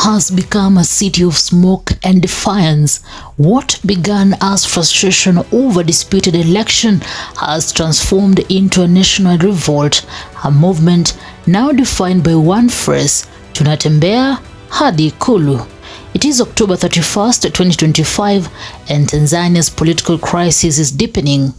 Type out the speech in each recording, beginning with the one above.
has become a city of smoke and defiance. What began as frustration over disputed election has transformed into a national revolt, a movement now defined by one phrase, tunatembea hadi Ikulu. It is October 31st, 2025, and Tanzania's political crisis is deepening.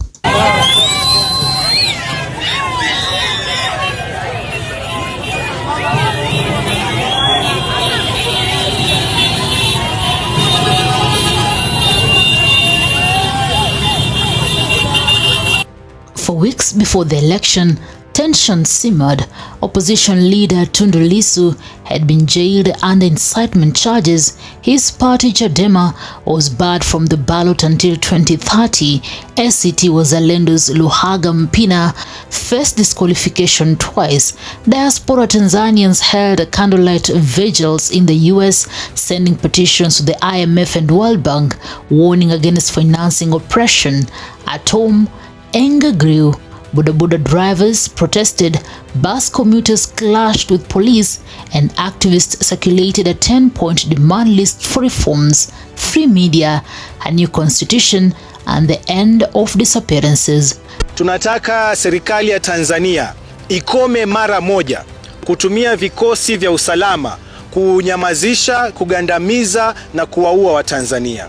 For weeks before the election, tension simmered. Opposition leader Tundu Lissu had been jailed under incitement charges. His party Chadema was barred from the ballot until 2030. ACT Wazalendo's Luhaga Mpina faced disqualification twice. Diaspora Tanzanians held candlelight vigils in the US, sending petitions to the IMF and World Bank, warning against financing oppression. At home, anger grew. Boda drivers protested, bus commuters clashed with police, and activists circulated a 10-point demand list for reforms, free media, a new constitution, and the end of disappearances. Tunataka serikali ya Tanzania ikome mara moja kutumia vikosi vya usalama kunyamazisha, kugandamiza na kuwaua Watanzania.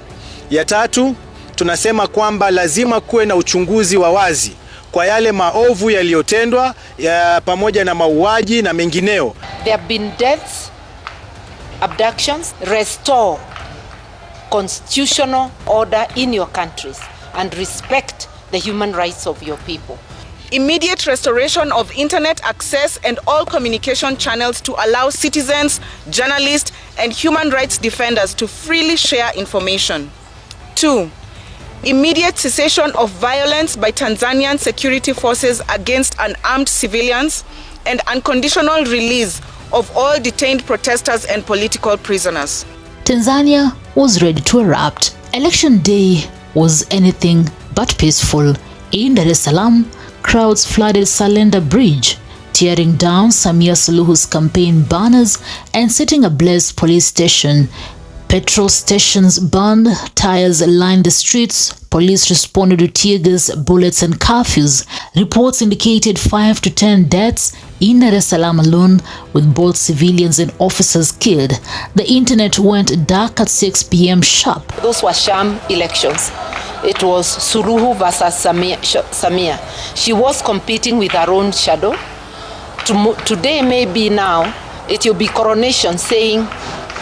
Ya tatu, tunasema kwamba lazima kuwe na uchunguzi wa wazi kwa yale maovu yaliyotendwa pamoja na mauaji na mengineo. There have been deaths, abductions. Restore constitutional order in your countries and respect the human rights of your people. Immediate restoration of internet access and all communication channels to allow citizens, journalists, and human rights defenders to freely share information. 2. Immediate cessation of violence by Tanzanian security forces against unarmed civilians and unconditional release of all detained protesters and political prisoners. Tanzania was ready to erupt. Election day was anything but peaceful. In Dar es Salaam, crowds flooded Salenda Bridge, tearing down Samia Suluhu's campaign banners and setting ablaze police station. Petrol stations burned, tires lined the streets, police responded to tear gas, bullets and curfews. Reports indicated 5 to 10 deaths in Dar es Salaam alone, with both civilians and officers killed. The internet went dark at 6 p.m. sharp. Those were sham elections. It was Suluhu versus Samia. She was competing with her own shadow. Today, maybe now, it will be coronation saying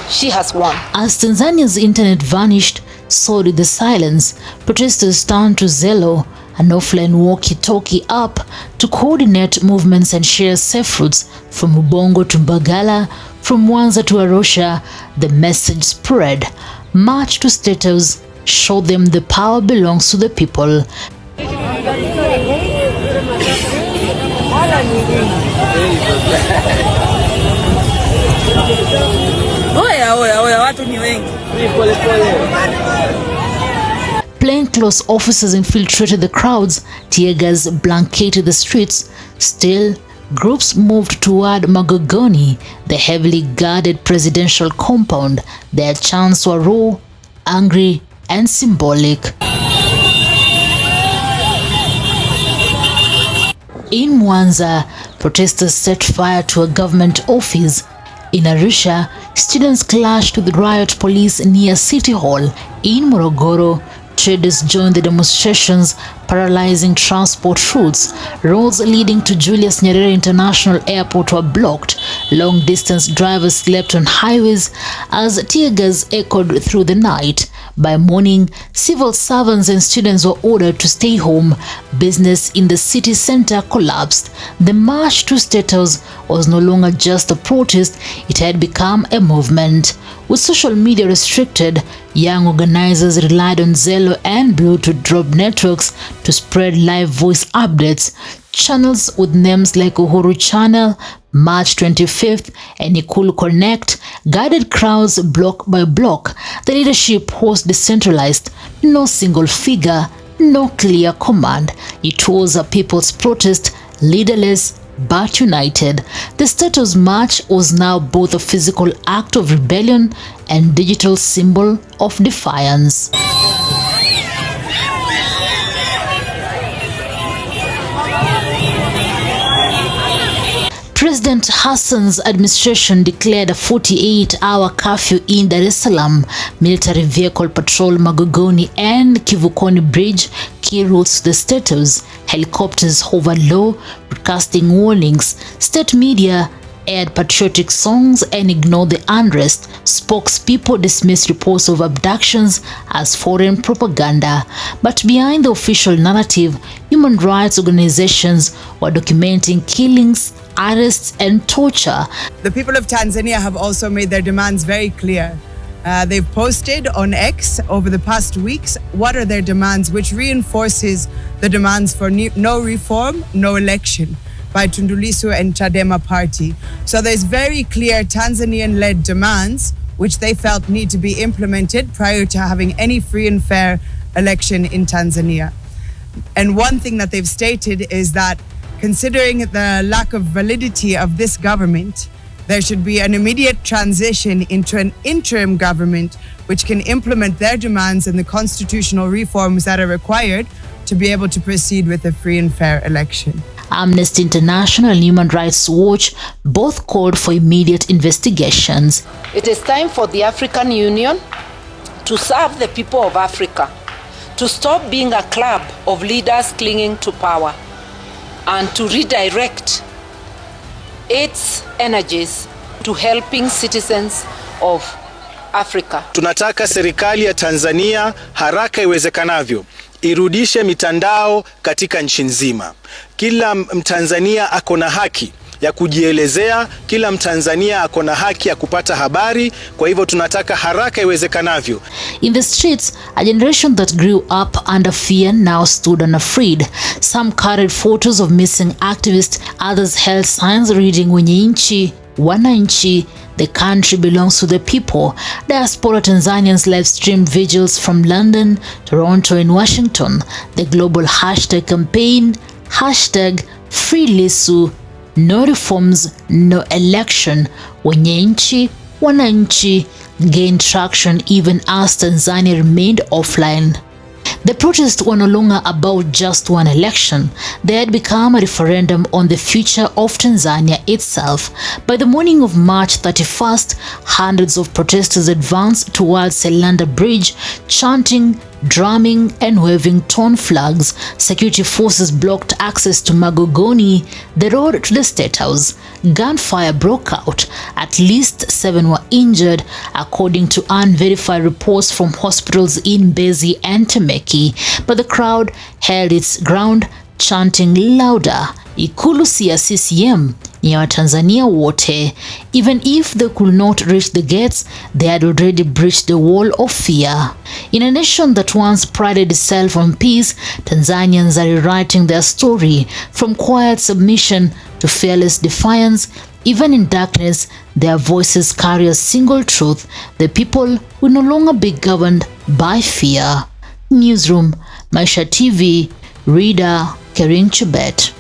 she has won. As Tanzania's internet vanished, so did the silence. Protesters turned to Zello, an offline walkie-talkie app, to coordinate movements and share safe routes from Ubungo to Mbagala, from Mwanza to Arusha. The message spread. March to State House, show them the power belongs to the people. Plainclothes officers infiltrated the crowds, tear gas blanketed the streets. Still, groups moved toward Magogoni, the heavily guarded presidential compound. Their chants were raw, angry, and symbolic. In Mwanza, protesters set fire to a government office. In Arusha, students clashed with riot police near City Hall. In Morogoro, traders joined the demonstrations, paralyzing transport routes. Roads leading to Julius Nyerere International Airport were blocked. Long-distance drivers slept on highways as tear gas echoed through the night. By morning, civil servants and students were ordered to stay home. Business in the city center collapsed. The march to State House was no longer just a protest, it had become a movement. With social media restricted, young organizers relied on Zello and Bluetooth drop networks to spread live voice updates. Channels with names like Uhuru Channel, March 25th, and Ikulu Connect guided crowds block by block. The leadership was decentralized, no single figure, no clear command. It was a people's protest, leaderless, but united. The status march was now both a physical act of rebellion and digital symbol of defiance. President Hassan's administration declared a 48-hour curfew in Dar es Salaam. Military vehicle patrol Magogoni and Kivukoni Bridge, key routes to the status. Helicopters hover low, broadcasting warnings. State media aired patriotic songs and ignored the unrest. Spokespeople dismissed reports of abductions as foreign propaganda. But behind the official narrative, human rights organizations were documenting killings, arrests and torture. The people of Tanzania have also made their demands very clear. They've posted on X over the past weeks what are their demands, which reinforces the demands for no reform, no election by Tundu Lissu and Chadema party. So there's very clear Tanzanian-led demands which they felt need to be implemented prior to having any free and fair election in Tanzania. And one thing that they've stated is that considering the lack of validity of this government, there should be an immediate transition into an interim government which can implement their demands and the constitutional reforms that are required to be able to proceed with a free and fair election. Amnesty International and Human Rights Watch both called for immediate investigations. It is time for the African Union to serve the people of Africa, to stop being a club of leaders clinging to power, and to redirect its energies to helping citizens of Africa. Tunataka serikali ya Tanzania haraka iwezekanavyo irudishe mitandao katika nchi nzima. Kila Mtanzania ako na haki ya kujielezea, kila Mtanzania ako na haki ya kupata habari, kwa hivyo tunataka haraka iwezekanavyo. In the streets, a generation that grew up under fear now stood unafraid. Some carried photos of missing activists, others held signs reading "Wenye nchi, wananchi, the country belongs to the people." Diaspora Tanzanians live-streamed vigils from London, Toronto and Washington. The global hashtag campaign, #FreeLissu, no reforms, no election, wenye nchi, wananchi, gained traction even as Tanzania remained offline. The protests were no longer about just one election. They had become a referendum on the future of Tanzania itself. By the morning of March 31st, hundreds of protesters advanced towards Selanda Bridge, chanting, drumming and waving torn flags. Security forces blocked access to Magogoni, the road to the State House. Gunfire broke out. At least 7 were injured, according to unverified reports from hospitals in Mbezi and Temeke. But the crowd held its ground, chanting louder, "Ikulu si ya CCM, ni ya Watanzania wote." Even if they could not reach the gates, they had already breached the wall of fear. In a nation that once prided itself on peace, Tanzanians are rewriting their story, from quiet submission to fearless defiance. Even in darkness, their voices carry a single truth: the people will no longer be governed by fear. Newsroom, Maisha TV, Reader, Kering Chubet.